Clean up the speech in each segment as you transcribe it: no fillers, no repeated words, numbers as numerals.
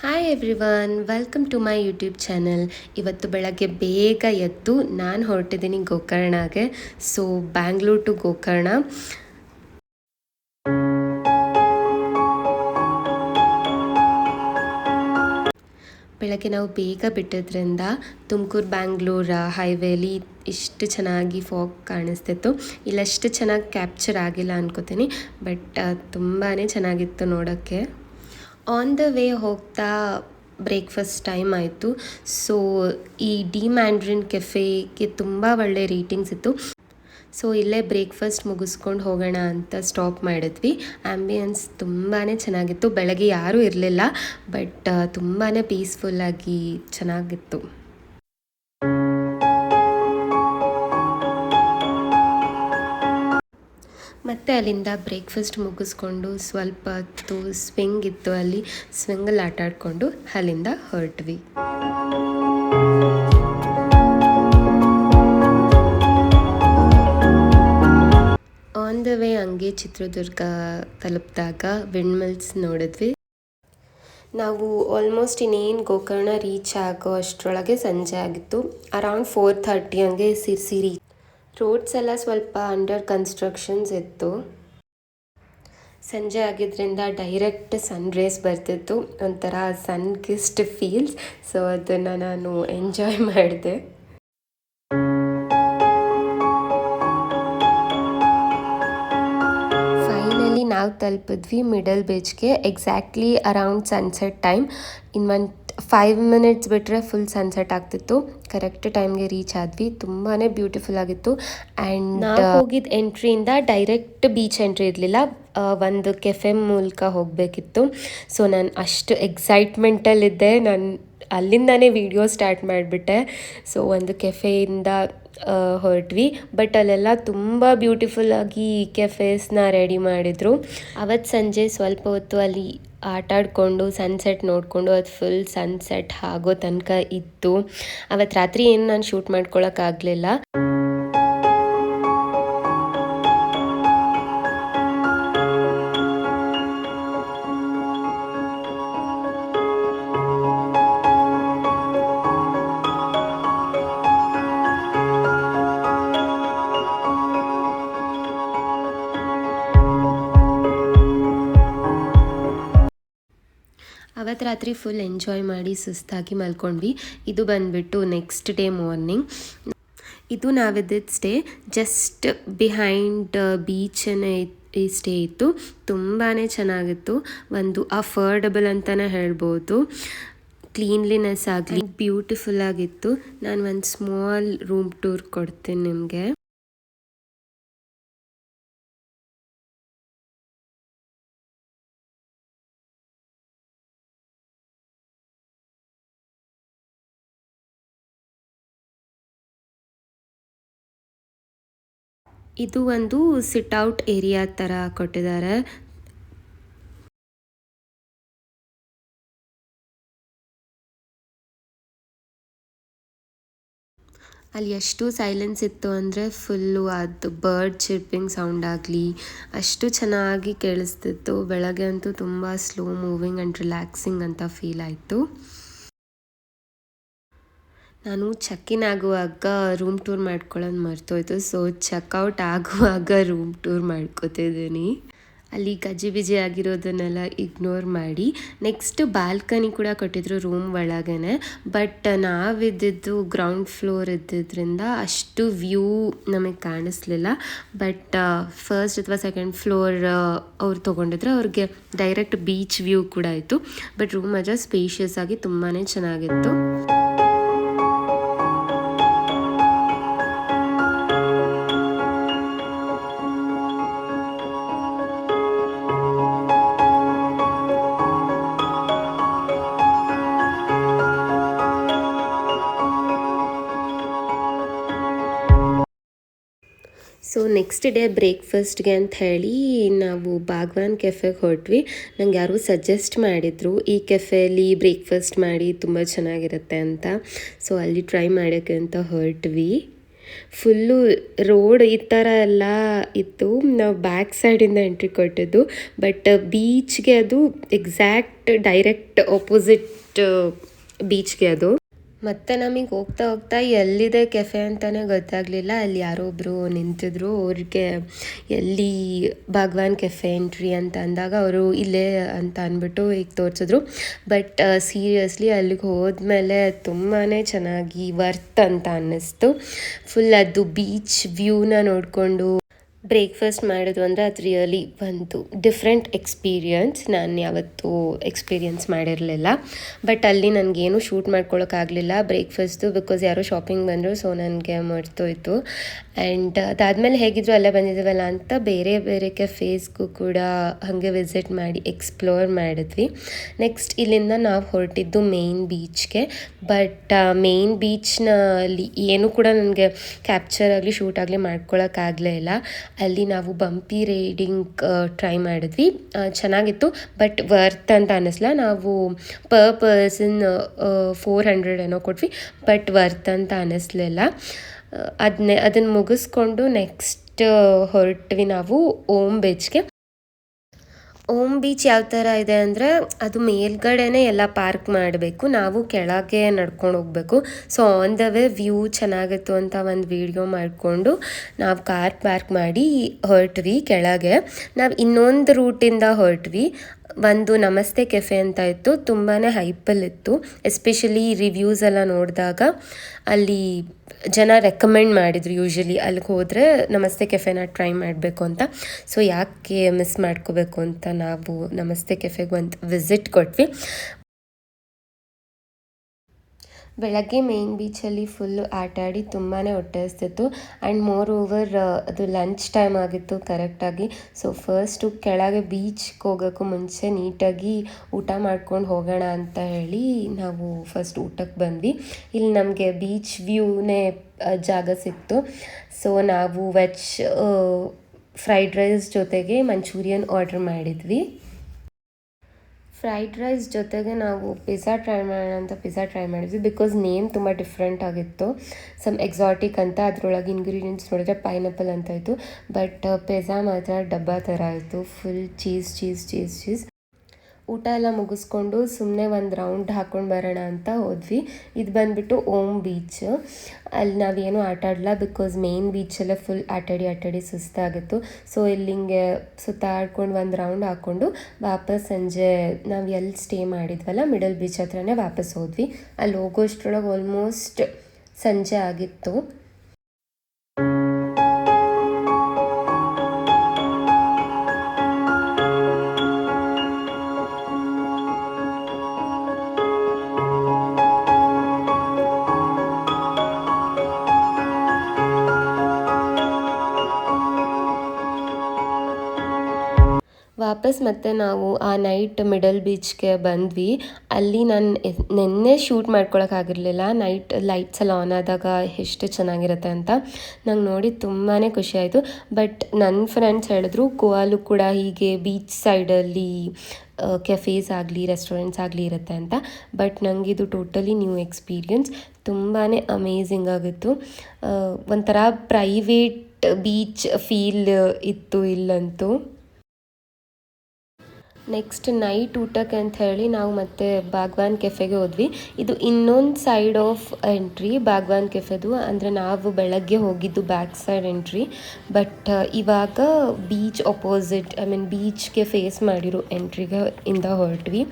Hi everyone, welcome to my YouTube channel. ಇವತ್ತು ಬೆಳಗ್ಗೆ ಬೇಗ ಎದ್ದು ನಾನು ಹೊರಟಿದ್ದೀನಿ ಗೋಕರ್ಣಗೆ. So Bangalore to Gokarna. ಬೆಳಗ್ಗೆ ನಾವು ಬೇಗ ಬಿಟ್ಟಿದ್ರಿಂದ ತುಮಕೂರು ಬ್ಯಾಂಗ್ಳೂರ್ ಹೈವೇಲಿ ಇಷ್ಟು ಚೆನ್ನಾಗಿ ಫಾಗ್ ಕಾಣಿಸ್ತಿತ್ತು. ಇಲ್ಲಷ್ಟು ಚೆನ್ನಾಗಿ ಕ್ಯಾಪ್ಚರ್ ಆಗಿಲ್ಲ ಅನ್ಕೋತೀನಿ, ಬಟ್ ತುಂಬಾ ಚೆನ್ನಾಗಿತ್ತು ನೋಡೋಕ್ಕೆ. ಆನ್ ದ ವೇ ಹೋಗ್ತಾ ಬ್ರೇಕ್ಫಾಸ್ಟ್ ಟೈಮ್ ಆಯಿತು. ಸೊ ಈ ಡಿ ಮ್ಯಾಂಡ್ರಿನ್ ಕೆಫೆಗೆ ತುಂಬ ಒಳ್ಳೆ ರೇಟಿಂಗ್ಸ್ ಇತ್ತು. ಸೊ ಇಲ್ಲೇ ಬ್ರೇಕ್ಫಾಸ್ಟ್ ಮುಗಿಸ್ಕೊಂಡು ಹೋಗೋಣ ಅಂತ ಸ್ಟಾಪ್ ಮಾಡಿದ್ವಿ. ಆ್ಯಂಬಿಯನ್ಸ್ ತುಂಬಾ ಚೆನ್ನಾಗಿತ್ತು. ಬೆಳಗ್ಗೆ ಯಾರೂ ಇರಲಿಲ್ಲ, ಬಟ್ ತುಂಬಾ ಪೀಸ್ಫುಲ್ಲಾಗಿ ಚೆನ್ನಾಗಿತ್ತು. ಮತ್ತು ಅಲ್ಲಿಂದ ಬ್ರೇಕ್ಫಾಸ್ಟ್ ಮುಗಿಸ್ಕೊಂಡು ಸ್ವಲ್ಪ ಹೊತ್ತು ಸ್ವಿಂಗ್ ಇತ್ತು, ಅಲ್ಲಿ ಸ್ವಿಂಗಲ್ಲಿ ಆಟ ಆಡಿಕೊಂಡು ಅಲ್ಲಿಂದ ಹೊರಟ್ವಿ. ಆನ್ ದ ವೇ ಹಂಗೆ ಚಿತ್ರದುರ್ಗ ತಲುಪಿದಾಗ ವಿಂಡ್ ಮಿಲ್ಸ್ ನೋಡಿದ್ವಿ. ನಾವು ಆಲ್ಮೋಸ್ಟ್ ಇನ್ನೇನು ಗೋಕರ್ಣ ರೀಚ್ ಆಗೋ ಅಷ್ಟರೊಳಗೆ ಸಂಜೆ ಆಗಿತ್ತು. ಅರೌಂಡ್ 4:30 ಹಂಗೆ ಸಿರ್ಸಿ ರೋಡ್ಸ್ ಎಲ್ಲ ಸ್ವಲ್ಪ ಅಂಡರ್ ಕನ್ಸ್ಟ್ರಕ್ಷನ್ಸ್ ಇತ್ತು. ಸಂಜೆ ಆಗಿದ್ದರಿಂದ ಡೈರೆಕ್ಟ್ ಸನ್ ರೇಸ್ ಬರ್ತಿತ್ತು, ಒಂಥರ ಸನ್ ಕಿಸ್ಡ್ ಫೀಲ್ಸ್. ಸೊ ಅದನ್ನು ನಾನು ಎಂಜಾಯ್ ಮಾಡಿದೆ. ಫೈನಲಿ ನಾವು ತಲುಪಿದ್ವಿ ಮಿಡಲ್ ಬೀಚ್ಗೆ. Exactly around sunset time. ಇನ್ನೊಂದು 5 ಮಿನಿಟ್ಸ್ ಬಿಟ್ಟರೆ ಫುಲ್ ಸನ್ಸೆಟ್ ಆಗ್ತಿತ್ತು. ಕರೆಕ್ಟ್ ಟೈಮ್ಗೆ ರೀಚ್ ಆದ್ವಿ. ತುಂಬಾ ಬ್ಯೂಟಿಫುಲ್ ಆಗಿತ್ತು. ಆ್ಯಂಡ್ ನಾವು ಹೋಗಿದ್ದ ಎಂಟ್ರಿಯಿಂದ ಡೈರೆಕ್ಟ್ ಬೀಚ್ ಎಂಟ್ರಿ ಇರಲಿಲ್ಲ, ಒಂದು ಕೆಫೆ ಮೂಲಕ ಹೋಗಬೇಕಿತ್ತು. ಸೊ ನಾನು ಅಷ್ಟು ಎಕ್ಸೈಟ್ಮೆಂಟಲ್ಲಿದ್ದೆ, ನಾನು ಅಲ್ಲಿಂದನೇ ವಿಡಿಯೋ ಸ್ಟಾರ್ಟ್ ಮಾಡಿಬಿಟ್ಟೆ. ಸೊ ಒಂದು ಕೆಫೆಯಿಂದ ಹೊರಟ್ವಿ, ಬಟ್ ಅಲ್ಲೆಲ್ಲ ತುಂಬ ಬ್ಯೂಟಿಫುಲ್ಲಾಗಿ ಕೆಫೇಸ್ನ ರೆಡಿ ಮಾಡಿದರು. ಅವತ್ತು ಸಂಜೆ ಸ್ವಲ್ಪ ಹೊತ್ತು ಅಲ್ಲಿ ಆಟ ಆಡಿಕೊಂಡು ಸನ್ಸೆಟ್ ನೋಡಿಕೊಂಡು ಅದು ಫುಲ್ ಸನ್ಸೆಟ್ ಆಗೋ ತನಕ ಇತ್ತು. ಅವತ್ತು ರಾತ್ರಿ ಏನು ನಾನು ಶೂಟ್ ಮಾಡ್ಕೊಳಕ್ಕಾಗಲಿಲ್ಲ. ಅವತ್ತು ರಾತ್ರಿ ಫುಲ್ ಎಂಜಾಯ್ ಮಾಡಿ ಸುಸ್ತಾಗಿ ಮಲ್ಕೊಂಡ್ವಿ. ಇದು ಬಂದುಬಿಟ್ಟು ನೆಕ್ಸ್ಟ್ ಡೇ ಮಾರ್ನಿಂಗ್. ಇದು ನಾವಿದ್ದಿದ್ದು ಸ್ಟೇ ಜಸ್ಟ್ ಬಿಹೈಂಡ್ ಬೀಚನ್ನೇ ಈ ಸ್ಟೇ ಇತ್ತು. ತುಂಬಾ ಚೆನ್ನಾಗಿತ್ತು. ಒಂದು ಅಫೋರ್ಡಬಲ್ ಅಂತಲೇ ಹೇಳ್ಬೋದು. ಕ್ಲೀನ್ಲಿನೆಸ್ ಆಗಲಿ ಬ್ಯೂಟಿಫುಲ್ ಆಗಿತ್ತು. ನಾನು ಒಂದು ಸ್ಮಾಲ್ ರೂಮ್ ಟೂರ್ ಕೊಡ್ತೀನಿ ನಿಮಗೆ. ಇದು ಒಂದು ಸಿಟ್ಔಟ್ ಏರಿಯಾ ಥರ ಕೊಟ್ಟಿದ್ದಾರೆ. ಅಲ್ಲಿ ಎಷ್ಟು ಸೈಲೆನ್ಸ್ ಇತ್ತು ಅಂದರೆ ಫುಲ್ಲು ಅದು ಬರ್ಡ್ ಚಿರ್ಪಿಂಗ್ ಸೌಂಡ್ ಆಗಲಿ ಅಷ್ಟು ಚೆನ್ನಾಗಿ ಕೇಳಿಸ್ತಿತ್ತು. ಬೆಳಗ್ಗೆ ಅಂತೂ ತುಂಬ ಸ್ಲೋ ಮೂವಿಂಗ್ ಆ್ಯಂಡ್ ರಿಲ್ಯಾಕ್ಸಿಂಗ್ ಅಂತ ಫೀಲ್ ಆಯಿತು. ನಾನು ಚೆಕ್-ಇನ್ ಆಗುವಾಗ ರೂಮ್ ಟೂರ್ ಮಾಡ್ಕೊಳ್ಳೋದು ಮರ್ತೋಯ್ತು. ಸೊ ಚೆಕ್ಔಟ್ ಆಗುವಾಗ ರೂಮ್ ಟೂರ್ ಮಾಡ್ಕೋತಿದ್ದೀನಿ. ಅಲ್ಲಿ ಗಜಿಬಿಜಿ ಆಗಿರೋದನ್ನೆಲ್ಲ ಇಗ್ನೋರ್ ಮಾಡಿ ನೆಕ್ಸ್ಟ್ ಬಾಲ್ಕನಿ ಕೂಡ ಕೊಟ್ಟಿದ್ರು ರೂಮ್ ಒಳಗೇ. ಬಟ್ ನಾವಿದ್ದಿದ್ದು ಗ್ರೌಂಡ್ ಫ್ಲೋರ್ ಇದ್ದಿದ್ದರಿಂದ ಅಷ್ಟು ವ್ಯೂ ನಮಗೆ ಕಾಣಿಸ್ಲಿಲ್ಲ. ಬಟ್ ಫಸ್ಟ್ ಅಥವಾ ಸೆಕೆಂಡ್ ಫ್ಲೋರ್ ಅವ್ರು ತೊಗೊಂಡಿದ್ರು, ಅವ್ರಿಗೆ ಡೈರೆಕ್ಟ್ ಬೀಚ್ ವ್ಯೂ ಕೂಡ ಇತ್ತು. ಬಟ್ ರೂಮ್ ಮಾತ್ರ ಸ್ಪೇಷಿಯಸ್ ಆಗಿ ತುಂಬಾ ಚೆನ್ನಾಗಿತ್ತು. ಸೊ ನೆಕ್ಸ್ಟ್ ಡೇ ಬ್ರೇಕ್ಫಾಸ್ಟ್ಗೆ ಅಂತ ಹೇಳಿ ನಾವು ಬಾಗ್ವಾನ್ ಕೆಫೆಗೆ ಹೊರಟ್ವಿ. ನಂಗೆ ಯಾರೂ ಸಜೆಸ್ಟ್ ಮಾಡಿದರು ಈ ಕೆಫೆಯಲ್ಲಿ ಬ್ರೇಕ್ಫಾಸ್ಟ್ ಮಾಡಿ ತುಂಬ ಚೆನ್ನಾಗಿರುತ್ತೆ ಅಂತ. ಸೊ ಅಲ್ಲಿ ಟ್ರೈ ಮಾಡೋಕ್ಕೆ ಅಂತ ಹೊರಟ್ವಿ. ಫುಲ್ಲು ರೋಡ್ ಈ ಥರ ಎಲ್ಲ ಇತ್ತು. ನಾವು ಬ್ಯಾಕ್ ಸೈಡಿಂದ ಎಂಟ್ರಿ ಕೊಟ್ಟಿದ್ದು, ಬಟ್ ಬೀಚ್ಗೆ ಅದು ಎಕ್ಸಾಕ್ಟ್ ಡೈರೆಕ್ಟ್ ಆಪೋಸಿಟ್ ಬೀಚ್ಗೆ ಅದು. ಮತ್ತು ನಮಗೆ ಹೋಗ್ತಾ ಹೋಗ್ತಾ ಎಲ್ಲಿದೆ ಕೆಫೆ ಅಂತಲೇ ಗೊತ್ತಾಗಲಿಲ್ಲ. ಅಲ್ಲಿ ಯಾರೋ ಒಬ್ಬರು ನಿಂತಿದ್ರು, ಅವ್ರಿಗೆ ಎಲ್ಲಿ ಭಗವಾನ್ ಕೆಫೆ ಎಂಟ್ರಿ ಅಂತ ಅಂದಾಗ ಅವರು ಇಲ್ಲೇ ಅಂತ ಅಂದ್ಬಿಟ್ಟು ಈಗ ತೋರಿಸಿದ್ರು. ಬಟ್ ಸೀರಿಯಸ್ಲಿ ಅಲ್ಲಿಗೆ ಹೋದ್ಮೇಲೆ ತುಂಬಾ ಚೆನ್ನಾಗಿ ವರ್ತ್ ಅಂತ ಅನ್ನಿಸ್ತು. ಫುಲ್ ಅದು ಬೀಚ್ ವ್ಯೂನ ನೋಡಿಕೊಂಡು ಬ್ರೇಕ್ಫಾಸ್ಟ್ ಮಾಡಿದ್ವು ಅಂದರೆ ಅದು ರಿಯಲಿ ಒಂದು ಡಿಫ್ರೆಂಟ್ ಎಕ್ಸ್ಪೀರಿಯನ್ಸ್. ನಾನು ಯಾವತ್ತೂ ಎಕ್ಸ್ಪೀರಿಯನ್ಸ್ ಮಾಡಿರಲಿಲ್ಲ. ಬಟ್ ಅಲ್ಲಿ ನನಗೇನು ಶೂಟ್ ಮಾಡ್ಕೊಳಕ್ಕಾಗಲಿಲ್ಲ ಬ್ರೇಕ್ಫಾಸ್ಟು, ಬಿಕಾಸ್ ಯಾರೋ ಶಾಪಿಂಗ್ ಬಂದರು, ಸೊ ನನಗೆ ಮರ್ತೋಯ್ತು. ಆ್ಯಂಡ್ ಅದಾದಮೇಲೆ ಹೇಗಿದ್ರು ಅಲ್ಲೇ ಬಂದಿದ್ದೀವಲ್ಲ ಅಂತ ಬೇರೆ ಬೇರೆ ಕೆಫೇಸ್ಗೂ ಕೂಡ ಹಾಗೆ ವಿಸಿಟ್ ಮಾಡಿ ಎಕ್ಸ್ಪ್ಲೋರ್ ಮಾಡಿದ್ವಿ. ನೆಕ್ಸ್ಟ್ ಇಲ್ಲಿಂದ ನಾವು ಹೊರಟಿದ್ದು ಮೇನ್ ಬೀಚ್ಗೆ. ಬಟ್ ಮೇನ್ ಬೀಚ್ನಲ್ಲಿ ಏನೂ ಕೂಡ ನನಗೆ ಕ್ಯಾಪ್ಚರ್ ಆಗಲಿ ಶೂಟ್ ಆಗಲಿ ಮಾಡ್ಕೊಳಕ್ಕಾಗಲೇ ಇಲ್ಲ. ಅಲ್ಲಿ ನಾವು ಬಂಪಿ ರೈಡಿಂಗ್ ಟ್ರೈ ಮಾಡಿದ್ವಿ, ಚೆನ್ನಾಗಿತ್ತು. ಬಟ್ ವರ್ತ್ ಅಂತ ಅನ್ನಿಸ್ಲ. ನಾವು ಪರ್ ಪರ್ಸನ್ 400 ಏನೋ ಕೊಟ್ವಿ, ಬಟ್ ವರ್ತ್ ಅಂತ ಅನ್ನಿಸ್ಲಿಲ್ಲ. ಅದನ್ನು ಮುಗಿಸ್ಕೊಂಡು ನೆಕ್ಸ್ಟ್ ಹೊರಟ್ವಿ ನಾವು ಓಮ್ ಬೀಚ್ಗೆ. ಓಮ್ ಬೀಚ್ ಯಾವ ಥರ ಇದೆ ಅಂದರೆ ಅದು ಮೇಲ್ಗಡೆನೇ ಎಲ್ಲ ಪಾರ್ಕ್ ಮಾಡಬೇಕು, ನಾವು ಕೆಳಗೆ ನಡ್ಕೊಂಡು ಹೋಗಬೇಕು. So on the way view ಚೆನ್ನಾಗಿತ್ತು ಅಂತ ಒಂದು ವೀಡಿಯೋ ಮಾಡಿಕೊಂಡು ನಾವು ಕಾರ್ ಪಾರ್ಕ್ ಮಾಡಿ ಹೊರಟ್ವಿ ಕೆಳಗೆ. ನಾವು ಇನ್ನೊಂದು ರೂಟಿಂದ ಹೊರಟ್ವಿ. ಒಂದು ನಮಸ್ತೆ ಕೆಫೆ ಅಂತ ಇತ್ತು, ತುಂಬಾ ಹೈಪಲ್ಲಿತ್ತು. ಎಸ್ಪೆಷಲಿ ರಿವ್ಯೂಸ್ ಎಲ್ಲ ನೋಡಿದಾಗ ಅಲ್ಲಿ ಜನ ರೆಕಮೆಂಡ್ ಮಾಡಿದರು ಯೂಶ್ವಲಿ ಅಲ್ಲಿಗೆ ಹೋದರೆ ನಮಸ್ತೆ ಕೆಫೆನ ಟ್ರೈ ಮಾಡಬೇಕು ಅಂತ. ಸೊ ಯಾಕೆ ಮಿಸ್ ಮಾಡ್ಕೋಬೇಕು ಅಂತ ನಾವು ನಮಸ್ತೆ ಕೆಫೆಗೆ ಒಂದು ವಿಸಿಟ್ ಕೊಟ್ವಿ. ಬೆಳಗ್ಗೆ ಮೇನ್ ಬೀಚಲ್ಲಿ ಫುಲ್ಲು ಆಟಾಡಿ ತುಂಬಾ ಹೊಟ್ಟೆ ಹಸ್ತಿತ್ತು. ಆ್ಯಂಡ್ ಮೋರ್ ಓವರ್ ಅದು ಲಂಚ್ ಟೈಮ್ ಆಗಿತ್ತು ಕರೆಕ್ಟಾಗಿ. ಸೊ ಫಸ್ಟು ಕೆಳಗೆ ಬೀಚ್ಗೆ ಹೋಗೋಕ್ಕೂ ಮುಂಚೆ ನೀಟಾಗಿ ಊಟ ಮಾಡ್ಕೊಂಡು ಹೋಗೋಣ ಅಂತ ಹೇಳಿ ನಾವು ಫಸ್ಟ್ ಊಟಕ್ಕೆ ಬಂದ್ವಿ. ಇಲ್ಲಿ ನಮಗೆ ಬೀಚ್ ವ್ಯೂನೇ ಜಾಗ ಸಿಕ್ತು. ಸೊ ನಾವು ವೆಜ್ ಫ್ರೈಡ್ ರೈಸ್ ಜೊತೆಗೆ ಮಂಚೂರಿಯನ್ ಆರ್ಡ್ರ್ ಮಾಡಿದ್ವಿ. ಫ್ರೈಡ್ ರೈಸ್ ಜೊತೆಗೆ ನಾವು ಪಿಜ್ಜಾ ಟ್ರೈ ಮಾಡೋಣ ಅಂತ ಪಿಜ್ಜಾ ಟ್ರೈ ಮಾಡಿದ್ವಿ, ಬಿಕಾಸ್ ನೇಮ್ ತುಂಬ ಡಿಫ್ರೆಂಟ್ ಆಗಿತ್ತು. ಸಮ್ ಎಕ್ಸಾಟಿಕ್ ಅಂತ, ಅದರೊಳಗೆ ಇಂಗ್ರೀಡಿಯೆಂಟ್ಸ್ ನೋಡಿದ್ರೆ ಪೈನಾಪಲ್ ಅಂತ ಇತ್ತು. ಬಟ್ ಪಿಜ್ಜಾ ಮಾತ್ರ ಡಬ್ಬಾ ಥರ ಇತ್ತು, full cheese cheese cheese cheese. ಊಟ ಎಲ್ಲ ಮುಗಿಸ್ಕೊಂಡು ಸುಮ್ಮನೆ ಒಂದು ರೌಂಡ್ ಹಾಕ್ಕೊಂಡು ಬರೋಣ ಅಂತ ಹೋದ್ವಿ. ಇದು ಬಂದುಬಿಟ್ಟು ಓಮ್ ಬೀಚ್. ಅಲ್ಲಿ ನಾವೇನು ಆಟ ಆಡಲ್ಲ, ಬಿಕಾಸ್ ಮೇನ್ ಬೀಚಲ್ಲೇ ಫುಲ್ ಆಟಾಡಿ ಸುಸ್ತಾಗಿತ್ತು. ಸೊ ಇಲ್ಲಿಂಗೆ ಸುತ್ತಾಡ್ಕೊಂಡು ಒಂದು ರೌಂಡ್ ಹಾಕ್ಕೊಂಡು ವಾಪಸ್ ಸಂಜೆ ನಾವು ಎಲ್ಲಿ ಸ್ಟೇ ಮಾಡಿದ್ವಲ್ಲ ಮಿಡಲ್ ಬೀಚ್ ಹತ್ರನೇ ವಾಪಸ್ ಹೋದ್ವಿ. ಅಲ್ಲಿ ಹೋಗೋಷ್ಟ್ರೊಳಗೆ ಆಲ್ಮೋಸ್ಟ್ ಸಂಜೆ ಆಗಿತ್ತು. ವಾಪಸ್ ಮತ್ತೆ ನಾವು ಆ ನೈಟ್ ಮಿಡಲ್ ಬೀಚ್ಗೆ ಬಂದ್ವಿ. ಅಲ್ಲಿ ನಾನು ನಿನ್ನೆ ಶೂಟ್ ಮಾಡ್ಕೊಳಕ್ಕಾಗಿರಲಿಲ್ಲ, ನೈಟ್ ಲೈಟ್ಸ್ ಎಲ್ಲ ಆನ್ ಆದಾಗ ಎಷ್ಟು ಚೆನ್ನಾಗಿರುತ್ತೆ ಅಂತ ನಂಗೆ ನೋಡಿ ತುಂಬಾ ಖುಷಿ ಆಯಿತು. ಬಟ್ ನನ್ನ ಫ್ರೆಂಡ್ಸ್ ಹೇಳಿದ್ರು ಗೋವಾಲು ಕೂಡ ಹೀಗೆ ಬೀಚ್ ಸೈಡಲ್ಲಿ ಕೆಫೇಸ್ ಆಗಲಿ ರೆಸ್ಟೋರೆಂಟ್ಸ್ ಆಗಲಿ ಇರುತ್ತೆ ಅಂತ. ಬಟ್ ನನಗಿದು ಟೋಟಲಿ ನ್ಯೂ ಎಕ್ಸ್ಪೀರಿಯನ್ಸ್, ತುಂಬಾ ಅಮೇಝಿಂಗ್ ಆಗಿತ್ತು. ಒಂಥರ ಪ್ರೈವೇಟ್ ಬೀಚ್ ಫೀಲ್ ಇತ್ತು ಇಲ್ಲಂತೂ. ನೆಕ್ಸ್ಟ್ ನೈಟ್ ಊಟಕ್ಕೆ ಅಂತ ಹೇಳಿ ನಾವು ಮತ್ತೆ ಬಾಗ್ವಾನ್ ಕೆಫೆಗೆ ಹೋದ್ವಿ. ಇದು ಇನ್ನೊಂದು ಸೈಡ್ ಆಫ್ ಎಂಟ್ರಿ ಬಾಗ್ವಾನ್ ಕೆಫೆದು, ಅಂದರೆ ನಾವು ಬೆಳಗ್ಗೆ ಹೋಗಿದ್ದು ಬ್ಯಾಕ್ ಸೈಡ್ ಎಂಟ್ರಿ. ಬಟ್ ಇವಾಗ ಬೀಚ್ ಅಪೋಸಿಟ್ ಬೀಚ್ಗೆ ಫೇಸ್ ಮಾಡಿರೋ ಎಂಟ್ರಿಗೆ ಇಂದ ಹೊರಟ್ವಿ.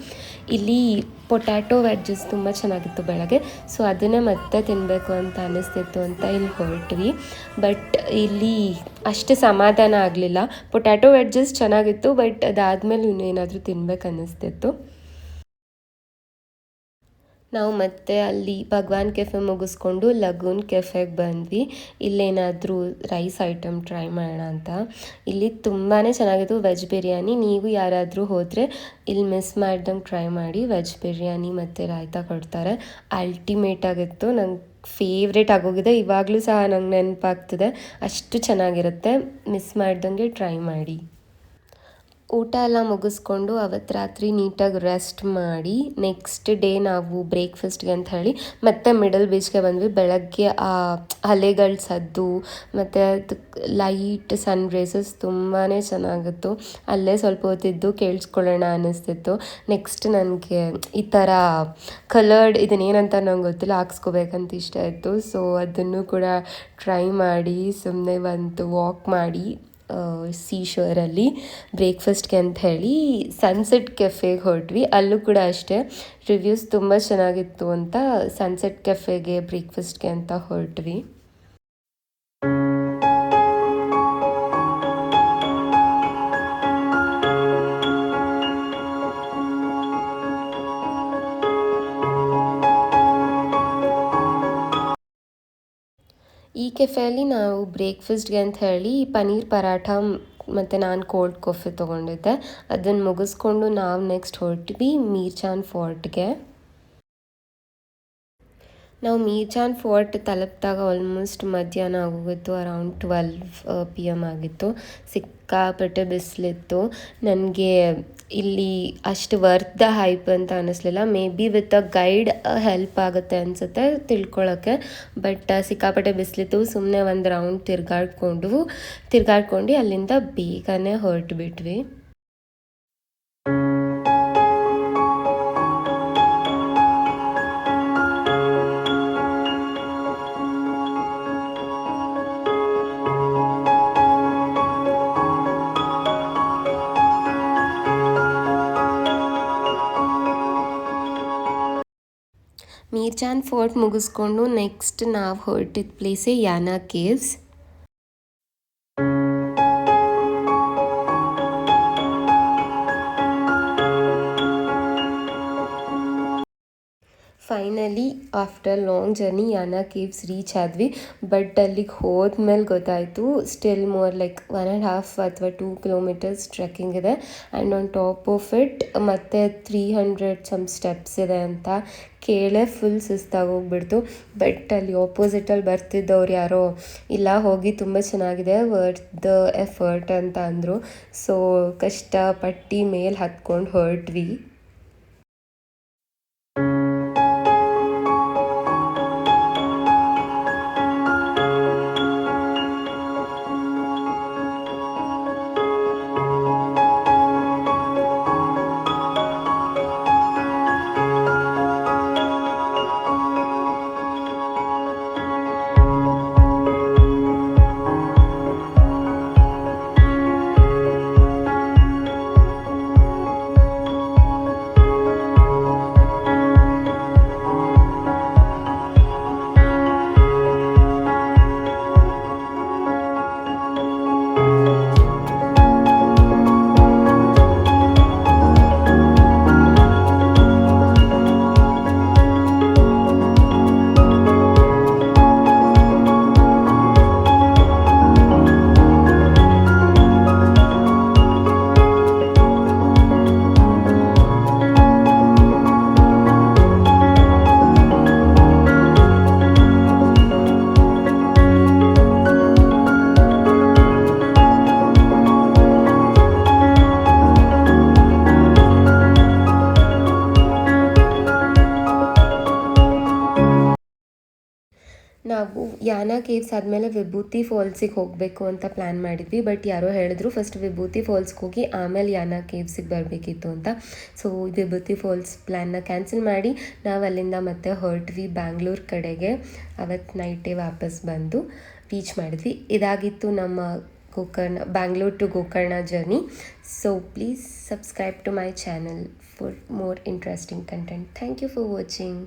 ಇಲ್ಲಿ ಪೊಟ್ಯಾಟೊ ವೆಜ್ಜಸ್ ತುಂಬ ಚೆನ್ನಾಗಿತ್ತು ಬೆಳಗ್ಗೆ, ಸೊ ಅದನ್ನೇ ಮತ್ತೆ ತಿನ್ನಬೇಕು ಅಂತ ಅನ್ನಿಸ್ತಿತ್ತು ಅಂತ ಇಲ್ಲಿ ಹೊರಟ್ವಿ. ಬಟ್ ಇಲ್ಲಿ ಅಷ್ಟು ಸಮಾಧಾನ ಆಗಲಿಲ್ಲ. ಪೊಟ್ಯಾಟೊ ವೆಜ್ಜಸ್ ಚೆನ್ನಾಗಿತ್ತು, ಬಟ್ ಅದಾದಮೇಲೆ ಇನ್ನೇನಾದರೂ ತಿನ್ಬೇಕು ಅನ್ನಿಸ್ತಿತ್ತು. ನಾವು ಮತ್ತೆ ಅಲ್ಲಿ ಭಗವಾನ್ ಕೆಫೆ ಮುಗಿಸ್ಕೊಂಡು ಲಗೂನ್ ಕೆಫೆಗೆ ಬಂದ್ವಿ. ಇಲ್ಲೇನಾದರೂ ರೈಸ್ ಐಟಮ್ ಟ್ರೈ ಮಾಡೋಣ ಅಂತ. ಇಲ್ಲಿ ತುಂಬಾ ಚೆನ್ನಾಗಿತ್ತು ವೆಜ್ ಬಿರಿಯಾನಿ. ನೀವು ಯಾರಾದರೂ ಹೋದರೆ ಇಲ್ಲಿ ಮಿಸ್ ಮಾಡ್ದಂಗೆ ಟ್ರೈ ಮಾಡಿ. ವೆಜ್ ಬಿರಿಯಾನಿ ಮತ್ತು ರಾಯ್ತಾ ಕೊಡ್ತಾರೆ, ಅಲ್ಟಿಮೇಟ್ ಆಗಿತ್ತು. ನಂಗೆ ಫೇವ್ರೇಟ್ ಆಗೋಗಿದೆ, ಇವಾಗಲೂ ಸಹ ನಂಗೆ ನೆನಪಾಗ್ತಿದೆ, ಅಷ್ಟು ಚೆನ್ನಾಗಿರುತ್ತೆ. ಮಿಸ್ ಮಾಡ್ದಂಗೆ ಟ್ರೈ ಮಾಡಿ. ಊಟ ಎಲ್ಲ ಮುಗಿಸ್ಕೊಂಡು ಅವತ್ತು ರಾತ್ರಿ ನೀಟಾಗಿ ರೆಸ್ಟ್ ಮಾಡಿ ನೆಕ್ಸ್ಟ್ ಡೇ ನಾವು ಬ್ರೇಕ್ಫಾಸ್ಟ್ಗೆ ಅಂತ ಹೇಳಿ ಮತ್ತೆ ಮಿಡಲ್ ಬೀಚ್ಗೆ ಬಂದ್ವಿ. ಬೆಳಗ್ಗೆ ಆ ಅಲೆಗಳ ಸದ್ದು ಮತ್ತು ಲೈಟ್ ಸನ್ ರೇಸಸ್ ತುಂಬಾ ಚೆನ್ನಾಗಿತ್ತು. ಅಲ್ಲೇ ಸ್ವಲ್ಪ ಹೊತ್ತಿದ್ದು ಕೇಳಿಸ್ಕೊಳ್ಳೋಣ ಅನ್ನಿಸ್ತಿತ್ತು. ನೆಕ್ಸ್ಟ್ ನನಗೆ ಈ ಥರ ಕಲರ್ಡ್ ಇದನ್ನೇನಂತ ನಂಗೆ ಗೊತ್ತಿಲ್ಲ, ಹಾಕ್ಸ್ಕೋಬೇಕಂತ ಇಷ್ಟ ಆಯಿತು. ಸೊ ಅದನ್ನು ಕೂಡ ಟ್ರೈ ಮಾಡಿ ಸುಮ್ಮನೆ ಒಂದು ವಾಕ್ ಮಾಡಿ ಸೀಶೋರಲ್ಲಿ ಬ್ರೇಕ್ಫಾಸ್ಟ್ಗೆ ಅಂತ ಹೇಳಿ ಸನ್ಸೆಟ್ ಕೆಫೆಗೆ ಹೊರಟ್ವಿ. ಅಲ್ಲೂ ಕೂಡ ಅಷ್ಟೇ ರಿವ್ಯೂಸ್ ತುಂಬ ಚೆನ್ನಾಗಿತ್ತು ಅಂತ ಸನ್ಸೆಟ್ ಕೆಫೆಗೆ ಬ್ರೇಕ್ಫಾಸ್ಟ್ಗೆ ಅಂತ ಹೊರಟ್ವಿ. ಈ ಕೆಫೆಯಲ್ಲಿ ನಾವು ಬ್ರೇಕ್ಫಾಸ್ಟ್ಗೆ ಅಂತ ಹೇಳಿ ಪನ್ನೀರ್ ಪರಾಠ ಮತ್ತು ನಾನು ಕೋಲ್ಡ್ ಕಾಫಿ ತೊಗೊಂಡಿದ್ದೆ. ಅದನ್ನು ಮುಗಿಸ್ಕೊಂಡು ನಾವು ನೆಕ್ಸ್ಟ್ ಹೊರಟ್ವಿ ಮೀರ್ಚಾನ್ ಫೋರ್ಟ್ಗೆ. ನಾವು ಮೀರ್ಚಾನ್ ಫೋರ್ಟ್ ತಲುಪಿದಾಗ ಆಲ್ಮೋಸ್ಟ್ ಮಧ್ಯಾಹ್ನ ಆಗೋಗಿತ್ತು. ಅರೌಂಡ್ 12 PM ಆಗಿತ್ತು. ಸಿಕ್ಕಾಪಟ್ಟೆ ಬಿಸಿಲಿತ್ತು. ನನಗೆ ಇಲ್ಲಿ ಅಷ್ಟು ವರ್ತ್ ದ ಹೈಪ್ ಅಂತ ಅನ್ನಿಸ್ಲಿಲ್ಲ. May be with a guide help ಆಗುತ್ತೆ ಅನಿಸುತ್ತೆ ತಿಳ್ಕೊಳ್ಳೋಕ್ಕೆ. ಬಟ್ ಸಿಕ್ಕಾಪಟ್ಟೆ ಬಿಸಿಲಿತ್ತು. ಸುಮ್ಮನೆ ಒಂದು ರೌಂಡ್ ತಿರ್ಗಾಡ್ಕೊಂಡು ಅಲ್ಲಿಂದ ಬೇಗನೆ ಹೊರಟುಬಿಟ್ವಿ. ಮೀರ್ಚಾನ್ ಫೋರ್ಟ್ ಮುಗಿಸ್ಕೊಂಡು ನೆಕ್ಸ್ಟ್ ನಾವು ಹೊರಟಿದ್ದ ಪ್ಲೇಸೇ Yana caves. Finally after long journey Yana caves reach ಆದ್ವಿ. ಬಟ್ ಅಲ್ಲಿಗೆ ಹೋದ್ಮೇಲೆ ಗೊತ್ತಾಯಿತು ಸ್ಟಿಲ್ ಮೋರ್ ಲೈಕ್ 1.5 ಅಥವಾ 2 ಕಿಲೋಮೀಟರ್ಸ್ ಟ್ರೆಕ್ಕಿಂಗ್ ಇದೆ. And on top of it ಮತ್ತು 300 ಸಮ್ ಸ್ಟೆಪ್ಸ್ ಇದೆ ಅಂತ ಕೇಳೇ ಫುಲ್ ಸುಸ್ತಾಗೋಗ್ಬಿಡ್ತು. ಬಟ್ ಅಲ್ಲಿ ಆಪೋಸಿಟಲ್ಲಿ ಬರ್ತಿದ್ದವ್ರು ಯಾರೋ ಇಲ್ಲ ಹೋಗಿ ತುಂಬ ಚೆನ್ನಾಗಿದೆ, ವರ್ತ್ ದ ಎಫರ್ಟ್ ಅಂತ ಅಂದರು. ಸೊ ಕಷ್ಟಪಟ್ಟು ಮೇಲೆ ಹತ್ಕೊಂಡು ಹೊರಟ್ವಿ. ನಾವು ಯಾನಾ ಕೇವ್ಸ್ ಆದಮೇಲೆ ವಿಭೂತಿ ಫಾಲ್ಸಿಗೆ ಹೋಗಬೇಕು ಅಂತ ಪ್ಲ್ಯಾನ್ ಮಾಡಿದ್ವಿ. ಬಟ್ ಯಾರೋ ಹೇಳಿದ್ರು ಫಸ್ಟ್ ವಿಭೂತಿ ಫಾಲ್ಸ್ಗೆ ಹೋಗಿ ಆಮೇಲೆ ಯಾನಾ ಕೇವ್ಸಿಗೆ ಬರಬೇಕಿತ್ತು ಅಂತ. ಸೊ ವಿಭೂತಿ ಫಾಲ್ಸ್ ಪ್ಲ್ಯಾನ್ನ ಕ್ಯಾನ್ಸಲ್ ಮಾಡಿ ನಾವು ಅಲ್ಲಿಂದ ಮತ್ತೆ ಹೊರಟ್ವಿ ಬ್ಯಾಂಗ್ಳೂರ್ ಕಡೆಗೆ. ಅವತ್ತು ನೈಟೇ ವಾಪಸ್ ಬಂದು ರೀಚ್ ಮಾಡಿದ್ವಿ. ಇದಾಗಿತ್ತು ನಮ್ಮ Bangalore to Gokarna journey. So please subscribe to my channel for more interesting content. Thank you for watching.